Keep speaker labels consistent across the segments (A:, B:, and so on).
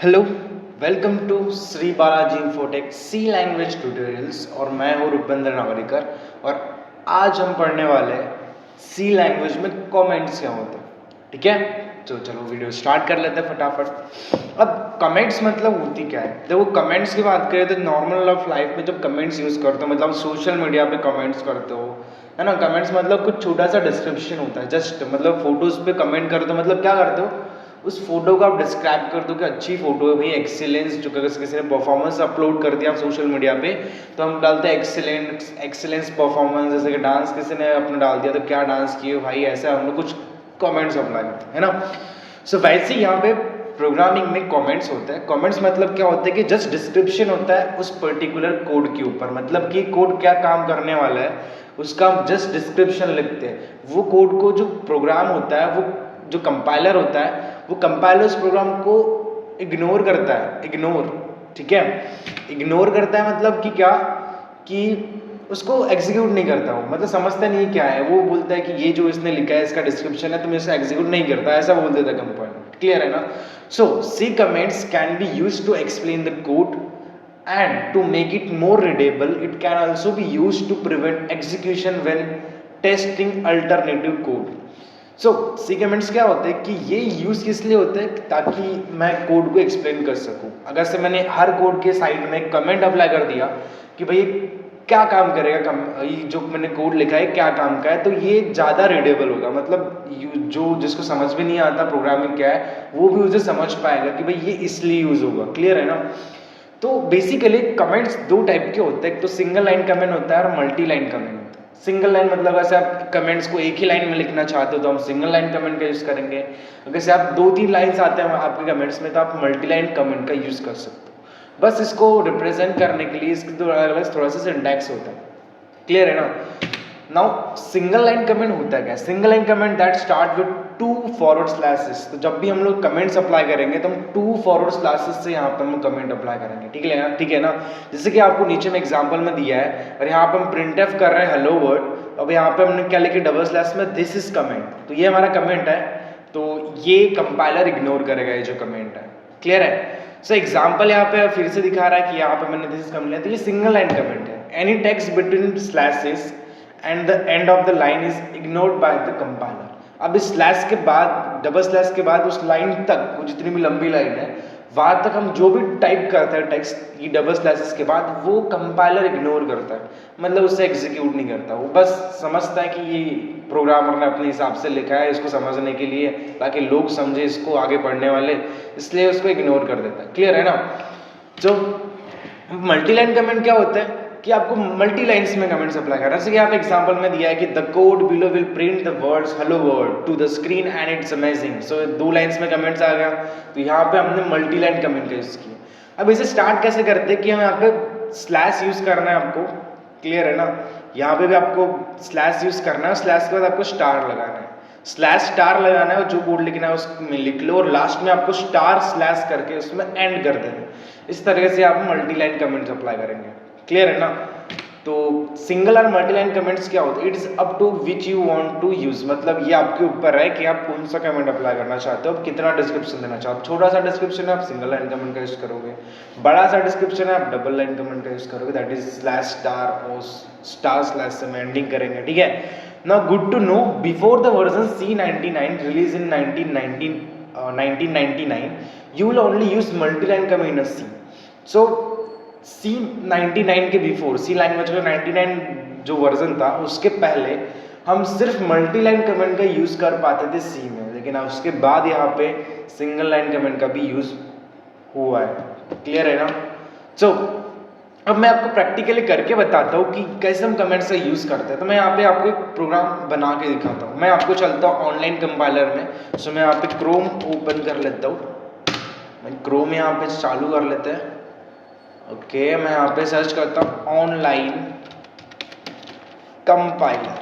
A: Hello, welcome to Shri Balaji Infotech C language tutorials और मैं हूँ रुपेंद्र नागरिकर। और आज हम पढ़ने वाले हैं सी लैंग्वेज में कमेंट्स क्या होते हैं। ठीक है, तो चलो वीडियो स्टार्ट कर लेते हैं फटाफट। अब कमेंट्स मतलब होती क्या है? देखो, कमेंट्स की बात करें तो नॉर्मल ऑफ लाइफ में जब कमेंट्स यूज़ करते हो मतलब सोशल मीडिया पे कमेंट्स करते हो, है ना। कमेंट्स मतलब कुछ छोटा सा डिस्क्रिप्शन होता है, जस्ट मतलब फोटोज़ पे कमेंट करते हो, मतलब क्या करते हो, उस फोटो को आप डिस्क्राइब कर दो कि अच्छी फोटो है भाई, एक्सीलेंस। जो अगर किसी ने परफॉर्मेंस अपलोड कर दिया सोशल मीडिया पे तो हम डालते हैं एक्सीलेंस परफॉर्मेंस। जैसे कि डांस किसी ने अपना डाल दिया तो क्या डांस किए भाई, ऐसा हम लोग कुछ कमेंट्स अप्लाई करते हैं, है ना। सो वैसे यहाँ पे प्रोग्रामिंग में कमेंट्स होता है। कमेंट्स मतलब क्या होता है कि जस्ट डिस्क्रिप्शन होता है उस पर्टिकुलर कोड के ऊपर, मतलब कि कोड क्या काम करने वाला है उसका हम जस्ट डिस्क्रिप्शन लिखते हैं। वो कोड को जो प्रोग्राम होता है, वो जो कंपाइलर होता है, वो कंपाइलर उस प्रोग्राम को इग्नोर करता है। इग्नोर, ठीक है, इग्नोर करता है मतलब कि क्या, कि उसको एग्जीक्यूट नहीं करता हूँ, मतलब समझता नहीं क्या है। वो बोलता है कि ये जो इसने लिखा है इसका डिस्क्रिप्शन है तो मैं इसे एग्जीक्यूट नहीं करता, ऐसा बोल देता है कंपाइलर। क्लियर है ना। So C comments can be used to explain the code and to make it more readable. It can also be used to prevent execution when testing alternative code. So C comments क्या होते हैं कि ये use किस लिए होते हैं, ताकि मैं कोड को एक्सप्लेन कर सकूं। अगर से मैंने हर कोड के साइड में कमेंट अप्लाई कर दिया कि भाई क्या काम करेगा, ये जो मैंने कोड लिखा है क्या काम का है, तो ये ज़्यादा रीडेबल होगा। मतलब जो जिसको समझ में नहीं आता प्रोग्रामिंग क्या है वो भी उसे समझ पाएगा कि भाई ये इसलिए यूज़ होगा। क्लियर है ना। तो बेसिकली कमेंट्स दो टाइप के होते हैं, एक तो सिंगल लाइन कमेंट होता है और मल्टी लाइन कमेंट होता है। सिंगल लाइन मतलब अगर आप कमेंट्स को एक ही लाइन में लिखना चाहते हो तो हम सिंगल लाइन कमेंट का यूज़ करेंगे। अगर से आप दो तीन लाइन्स आते हैं आपके कमेंट्स में तो आप मल्टी लाइन कमेंट का यूज़ कर सकते हो। बस इसको रिप्रेजेंट करने के लिए इसकी तो अलग अलग थोड़ा सा सिंटैक्स होता है। क्लियर है ना। नाउ सिंगल लाइन कमेंट होता है क्या? Single line comment that start with two forward slashes. तो जब भी हम लोग कमेंट्स अप्लाई करेंगे तो हम टू फॉरवर्ड स्लैशेस से यहाँ पर हम कमेंट अप्लाई करेंगे। ठीक है ना, ठीक है ना। जैसे कि आपको नीचे में एग्जांपल में दिया है और यहाँ पर हम प्रिंट एफ कर रहे हैं हेलो वर्ड। अब यहाँ पे हमने क्या लिखे डबल स्लैश में दिस इज कमेंट, तो ये हमारा कमेंट है, तो ये कंपाइलर इग्नोर करेगा ये जो कमेंट है। क्लियर है। सो एग्जाम्पल यहाँ पे फिर से दिखा रहा है कि यहाँ पे मैंने दिस इज कमेंट लिया, तो ये सिंगल लाइन कमेंट है। Any text between slashes and the end of the line is ignored by the compiler. अब इस स्लैश के बाद, डबल स्लैश के बाद उस लाइन तक, वो जितनी भी लंबी लाइन है वहां तक हम जो भी टाइप करते हैं टेक्स्ट ये डबल स्लैशेस के बाद, वो कंपाइलर इग्नोर करता है, मतलब उससे एग्जीक्यूट नहीं करता। वो बस समझता है कि ये प्रोग्रामर ने अपने हिसाब से लिखा है इसको समझने के लिए, ताकि लोग समझे इसको आगे पढ़ने वाले, इसलिए उसको इग्नोर कर देता है। क्लियर है ना। जो मल्टी लाइन कमेंट क्या होता है कि आपको मल्टी लाइन्स में कमेंट्स अप्लाई करना है। जैसे कि आप एग्जांपल में दिया है कि the code below will print the words hello world to the screen and it's amazing. So दो लाइन्स में कमेंट्स आ गया, तो यहाँ पे हमने मल्टी लाइन कमेंट का यूज किया। अब इसे स्टार्ट कैसे करते हैं कि हम यहाँ पे स्लैश यूज करना है आपको। क्लियर है ना। यहाँ पे भी आपको स्लैश यूज करना है, स्लैश के बाद आपको स्टार लगाना है, स्लैश स्टार लगाना है और जो कोड लिखना है उसमें लिख लो और लास्ट में आपको स्टार स्लैश करके उसमें एंड कर देना। इस तरह से आप मल्टी लाइन कमेंट्स अप्लाई करेंगे। क्लियर है ना। तो सिंगल और मल्टी लाइन कमेंट्स क्या होते हैं, it is up to which you want to use, मतलब ये आपके ऊपर है कि आप कौन सा कमेंट अप्लाई करना चाहते हो, कितना डिस्क्रिप्शन देना चाहते हो। छोटा सा डिस्क्रिप्शन है आप सिंगल लाइन कमेंट का यूज करोगे, बड़ा सा डिस्क्रिप्शन है आप डबल लाइन कमेंट का यूज करोगे, दैट इज स्लैश स्टार और स्टार स्लैश से एंडिंग करेंगे। ठीक है। Now good to know, before the version C99 release in 1999 you will only use multi-line command in C. So C99 के before, सी language का 99 जो वर्जन था उसके पहले हम सिर्फ मल्टी लाइन कमेंट का यूज कर पाते थे सी में, लेकिन उसके बाद यहाँ पे सिंगल लाइन कमेंट का भी यूज हुआ है। क्लियर है ना। सो अब मैं आपको प्रैक्टिकली करके बताता हूँ कि कैसे हम कमेंट्स का यूज करते हैं। तो मैं यहाँ पे आपको एक प्रोग्राम बना के दिखाता हूँ। मैं आपको चलता हूँ ऑनलाइन कंपाइलर में। सो मैं यहाँ पे क्रोम ओपन कर लेता हूँ, मैं क्रोम यहाँ पे चालू कर लेते हैं। ओके, मैं यहाँ पे सर्च करता हूँ ऑनलाइन कंपाइलर,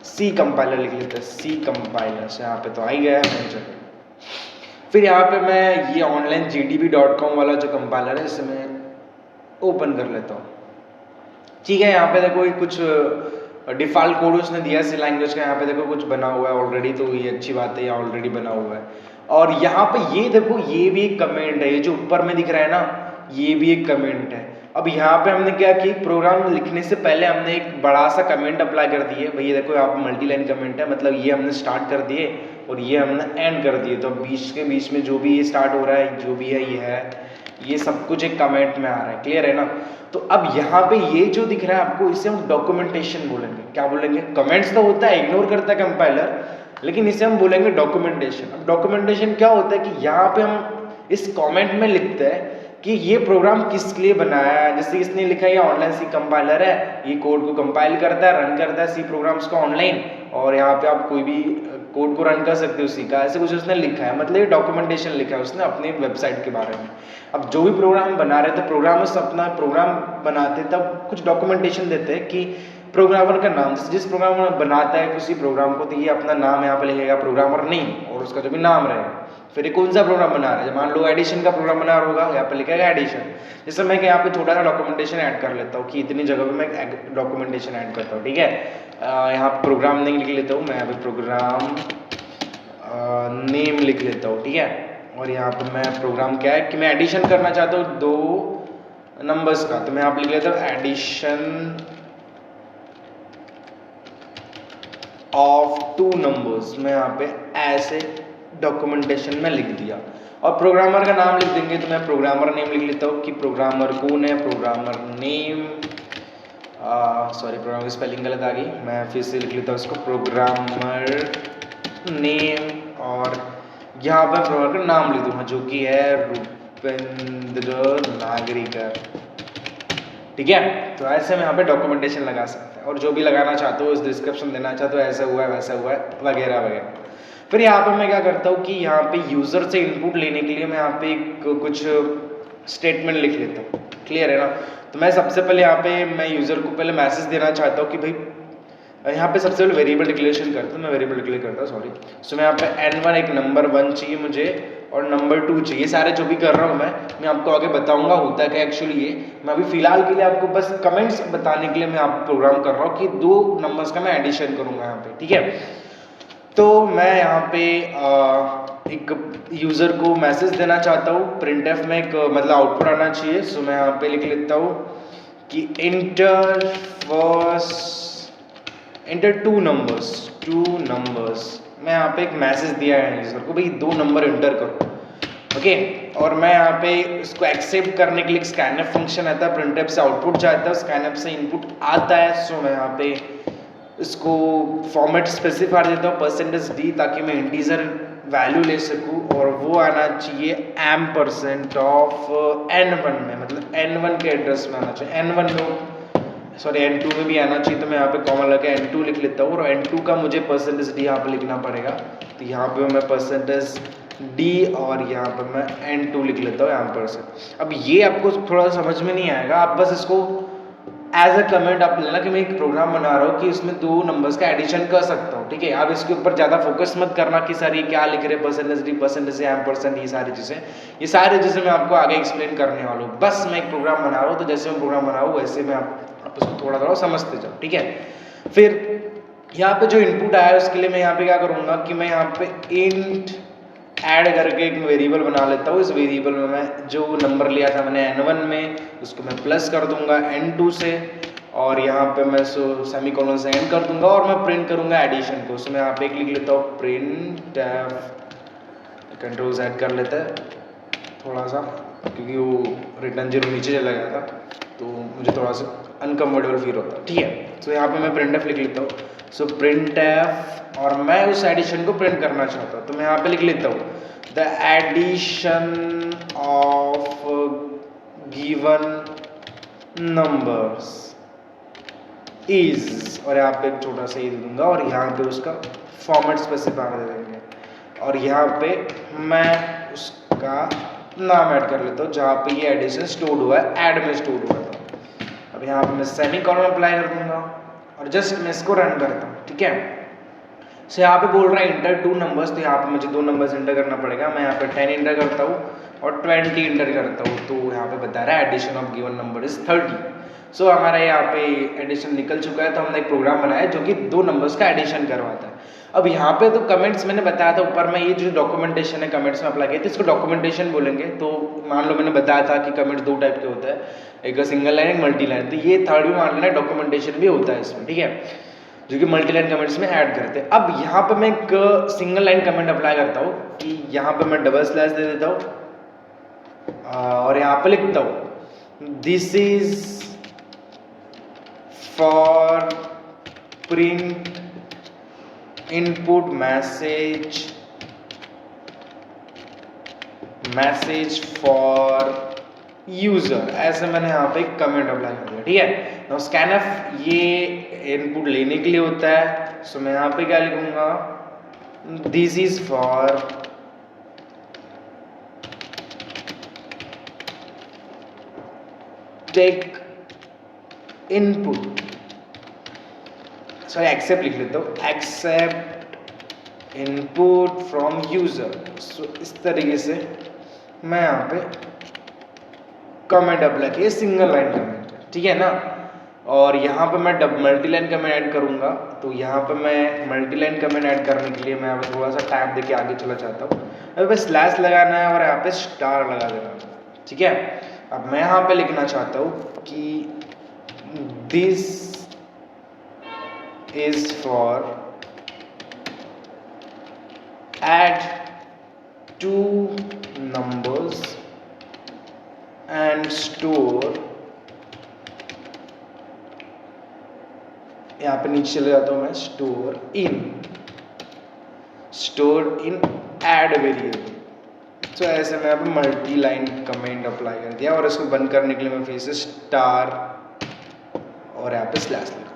A: सी कंपाइलर लिख लेते हैं, सी कंपाइलर से यहाँ पे तो आ ही गया है। फिर यहाँ पे मैं ये ऑनलाइन gdb.com वाला जो कंपाइलर है इसे मैं ओपन कर लेता हूँ। ठीक है, यहाँ पे देखो कुछ डिफ़ॉल्ट कोड उसने दिया सी लैंग्वेज का, यहाँ पे देखो कुछ बना हुआ है ऑलरेडी, तो ये अच्छी बात है, ये ऑलरेडी बना हुआ है। और यहाँ पे ये देखो, ये भी एक कमेंट है, ये जो ऊपर में दिख रहा है ना, ये भी एक कमेंट है। अब यहाँ पे हमने क्या की, प्रोग्राम लिखने से पहले हमने एक बड़ा सा कमेंट अप्लाई कर दिए। भैया देखो यहाँ पे मल्टी लाइन कमेंट है, मतलब ये हमने स्टार्ट कर दिए और ये हमने एंड कर दिए। तो बीच के बीच में जो भी ये स्टार्ट हो रहा है, जो भी है ये है, ये सब कुछ एक कमेंट में आ रहा है। क्लियर है ना? तो अब यहाँ पे ये जो दिख रहा है आपको, इसे हम डॉक्यूमेंटेशन बोलेंगे। क्या बोलेंगे? कमेंट्स तो होता है, इग्नोर करता है कंपाइलर, लेकिन इसे हम बोलेंगे डॉक्यूमेंटेशन। अब डॉक्यूमेंटेशन क्या होता है कि यहाँ पे हम इस कमेंट में लिखते हैं कि ये प्रोग्राम किस लिए बनाया है। जैसे इसने लिखा है ये ऑनलाइन सी कंपाइलर है, ये कोड को कंपाइल करता है, रन करता है सी प्रोग्राम्स को ऑनलाइन, और यहाँ पे आप कोई भी कोड को रन कर सकते हो उसी का, ऐसे कुछ उसने लिखा है। मतलब ये डॉक्यूमेंटेशन लिखा है उसने अपनी वेबसाइट के बारे में। अब जो भी प्रोग्राम बना रहे थे, प्रोग्रामर्स अपना प्रोग्राम बनाते तब कुछ डॉक्यूमेंटेशन देते हैं कि प्रोग्रामर का नाम, जिस प्रोग्रामर बनाता है किसी प्रोग्राम को, तो ये अपना नाम यहाँ पे लिखेगा, प्रोग्रामर नेम, और उसका जो भी नाम रहेगा। फिर ये कौन सा प्रोग्राम बना रहा है, मान लो एडिशन का प्रोग्राम बना रहा होगा, यहाँ पे लिखेगा एडिशन। जैसे मैं यहाँ पे छोटा सा डॉक्यूमेंटेशन ऐड कर लेता हूँ कि इतनी जगह पे मैं डॉक्यूमेंटेशन ऐड करता हूँ। ठीक है, यहाँ प्रोग्राम नेम लिख लेता हूँ मैं, यहाँ पे प्रोग्राम नेम लिख लेता हूँ। ठीक है, और यहाँ पे मैं प्रोग्राम क्या है कि मैं एडिशन करना चाहता हूँ 2 नंबर्स का, तो मैं यहाँ पे लिख लेता हूँ एडिशन ऑफ 2 नंबर्स। मैं यहाँ पे ऐसे डॉक्यूमेंटेशन में लिख दिया, और प्रोग्रामर का नाम लिख देंगे, तो मैं प्रोग्रामर नेम लिख लेता हूँ कि प्रोग्रामर कौन है, प्रोग्रामर नेम, सॉरी प्रोग्रामर की स्पेलिंग गलत आ गई, मैं फिर से लिख लेता हूँ इसको, प्रोग्रामर नेम, और यहाँ पर प्रोग्रामर का नाम लिख दूंगा जो कि है रुपेंद्र नागरीकर। ठीक है, तो ऐसे हम यहाँ पे डॉक्यूमेंटेशन लगा सकते हैं, और जो भी लगाना चाहते हो, इस डिस्क्रिप्शन देना चाहते हो, ऐसा हुआ है वैसा हुआ है वगैरह वगैरह। फिर यहाँ पे मैं क्या करता हूँ कि यहाँ पे यूजर से इनपुट लेने के लिए मैं यहाँ पे कुछ स्टेटमेंट लिख लेता हूँ। क्लियर है ना? तो मैं सबसे पहले यहाँ पे मैं यूजर को पहले मैसेज देना चाहता हूँ कि भाई, यहाँ पे सबसे पहले वेरिएबल डिक्लेरेशन करता हूँ, मैं वेरिएबल डिक्लेयर करता हूँ, सॉरी। सो मैं यहाँ पे n1 एक नंबर 1 चाहिए मुझे, और नंबर 2 चाहिए। सारे जो भी कर रहा हूँ मैं आपको आगे बताऊंगा होता है क्या एक्चुअली ये। मैं अभी फिलहाल के लिए आपको बस कमेंट्स बताने के लिए मैं आप प्रोग्राम कर रहा हूँ कि 2 नंबर्स का मैं एडिशन करूंगा यहाँ पे। ठीक है, तो मैं यहाँ पे एक यूजर को मैसेज देना चाहता हूँ, प्रिंटफ में एक मतलब आउटपुट आना चाहिए। सो मैं यहाँ पे लिख लेता हूँ कि इंटर 2 नंबर्स। मैं यहाँ पे एक मैसेज दिया है यूजर को, भाई 2 नंबर इंटर करो। ओके, और मैं यहाँ पे इसको एक्सेप्ट करने के लिए स्कैनफ फंक्शन आता है, प्रिंटफ से आउटपुट जाता है, स्कैनफ से इनपुट आता है। सो मैं यहाँ पे इसको फॉर्मेट स्पेसिफाई देता हूँ %d, ताकि मैं इंटीजर वैल्यू ले सकूँ, और वो आना चाहिए %ऑफ n1 में, मतलब n1 के एड्रेस में आना चाहिए। n1 में, सॉरी n2 में भी आना चाहिए, तो मैं यहाँ पे कॉमा लगा n2 लिख लेता हूँ, और n2 का मुझे %d यहाँ पे लिखना पड़ेगा। तो यहाँ पे मैं %d और यहाँ पे मैं n2 लिख लेता हूँ यहाँ पर से। अब ये आपको थोड़ा समझ में नहीं आएगा, आप बस इसको एज अ कमेंट आप लेना कि मैं एक प्रोग्राम बना रहा हूँ कि इसमें 2 नंबर्स का एडिशन कर सकता हूँ। ठीक है, आप इसके ऊपर ज़्यादा फोकस मत करना कि सर ये क्या लिख रहे %d, %, ये सारी चीज़ें मैं आपको आगे एक्सप्लेन करने वाला हूँ। बस मैं एक प्रोग्राम बना रहा हूँ, तो जैसे मैं प्रोग्राम बना रहा हूँ वैसे मैं आप उसको थोड़ा थोड़ा समझते जाओ। ठीक है, फिर यहाँ पे जो इनपुट आया है उसके लिए मैं यहाँ पे क्या करूँगा कि मैं यहाँ पे इंट ऐड करके एक वेरिएबल बना लेता हूँ। इस वेरिएबल में मैं जो नंबर लिया था मैंने n1 में, उसको मैं प्लस कर दूंगा n2 से, और यहाँ पे मैं सेमीकोलन से एंड कर दूंगा, और मैं प्रिंट करूंगा एडिशन को। उसमें यहाँ पे एक लिख लेता हूँ प्रिंट, कंट्रोल Z कर लेता है थोड़ा सा, क्योंकि वो रिटर्न 0 नीचे चला गया था, तो मुझे थोड़ा सा अनकम्फर्टेबल फील होता है। ठीक है, तो यहाँ पे मैं printf लिख लेता हूँ। सो printf, और मैं उस एडिशन को प्रिंट करना चाहता हूँ, तो मैं यहाँ पे लिख लेता हूँ the addition of given numbers is, और यहाँ पे एक छोटा सा ही दे दूंगा, और यहाँ पे उसका फॉर्मेट स्पेसिफाई दे देंगे, और यहाँ पे मैं उसका नाम ऐड कर लेता हूँ जहाँ पे ये एडिशन स्टोर हुआ है, ऐड में स्टोर हुआ था। अब यहाँ पे मैं सेमीकोलन अप्लाई कर दूंगा, और जस्ट मैं इसको रन करता हूँ। ठीक है, सो यहाँ पे बोल रहा है इंटर 2 नंबर्स, तो यहाँ पे मुझे 2 नंबर्स इंटर करना पड़ेगा। मैं यहाँ पे 10 इंटर करता हूँ और 20 इंटर करता हूँ, तो यहाँ पे बता रहा है addition of given number is 30। So हमारा यहाँ पे एडिशन निकल चुका है, तो हमने एक प्रोग्राम बनाया जो कि 2 नंबर्स का एडिशन करवाता है। अब यहाँ पे तो कमेंट्स मैंने बताया था ऊपर में, ये जो डॉक्यूमेंटेशन है कमेंट्स में अप्लाई किया तो इसको डॉक्यूमेंटेशन बोलेंगे। तो मान लो मैंने बताया था कि कमेंट्स दो टाइप के होते हैं, एक सिंगल लाइन एक मल्टी लाइन, तो ये थर्ड भी मान लेना डॉक्यूमेंटेशन भी होता है इसमें, ठीक है, जो कि मल्टी लाइन कमेंट्स में ऐड करते हैं। अब यहाँ पे मैं एक सिंगल लाइन कमेंट अप्लाई करता हूँ कि यहाँ पे मैं डबल स्लैश दे देता हूँ और यहाँ पे लिखता हूँ this is for print input message for user, ऐसे मैंने यहाँ पे एक कमेंट अप्लाई कर दिया, ठीक है। नाउ स्कैनफ ये इनपुट लेने के लिए होता है, सो मैं यहाँ पे क्या लिखूंगा, this is for take input, sorry except लिख लेता हूँ, except input from user. So इस तरीके से मैं यहाँ पे कमेंट अप्लाई किया, सिंगल लाइन कमेंट, ठीक है ना। और यहाँ पे मैं मल्टी लाइन कमेंट ऐड करूँगा, तो यहाँ पे मैं मल्टी लाइन कमेंट ऐड करने के लिए मैं यहाँ पे थोड़ा सा टैब देके आगे चला चाहता हूँ। अब पे स्लैश लगाना है और यहाँ पे स्टार लगा देना, ठीक है। अब मैं यहाँ पे लिखना चाहता हूँ कि this is for add two numbers and store, यहाँ पे नीचे चले जाता हूँ मैं, स्टोर इन एड वेरिएबल। तो ऐसे मैं यहाँ पे मल्टी लाइन कमेंट अप्लाई कर दिया और इसको बंद करने के लिए मैं फिर से स्टार और यहाँ पे स्लैश लगा,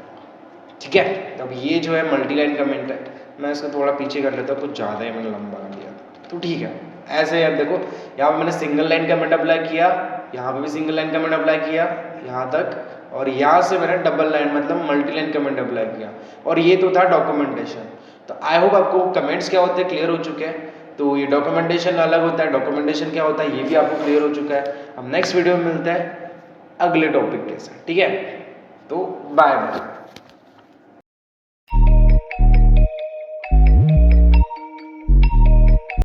A: ठीक है। अब ये जो है मल्टी लाइन कमेंट है, मैं इसको थोड़ा पीछे कर लेता हूँ, कुछ ज़्यादा ही मैंने लंबा कर दिया था, तो ठीक है। ऐसे अब देखो यहाँ पे मैंने सिंगल लाइन कमेंट अप्लाई किया, यहाँ पे भी सिंगल लाइन कमेंट अप्लाई किया यहाँ तक, और यहाँ से मैंने डबल लाइन मतलब मल्टी लाइन कमेंट अप्लाई किया, और ये तो था डॉक्यूमेंटेशन। तो आई होप आपको कमेंट्स क्या होते हैं क्लियर हो चुके हैं। तो ये डॉक्यूमेंटेशन अलग होता है, डॉक्यूमेंटेशन क्या होता है ये भी आपको क्लियर हो चुका है। अब नेक्स्ट वीडियो में मिलता है अगले टॉपिक के साथ, ठीक है। तो बाय बाय।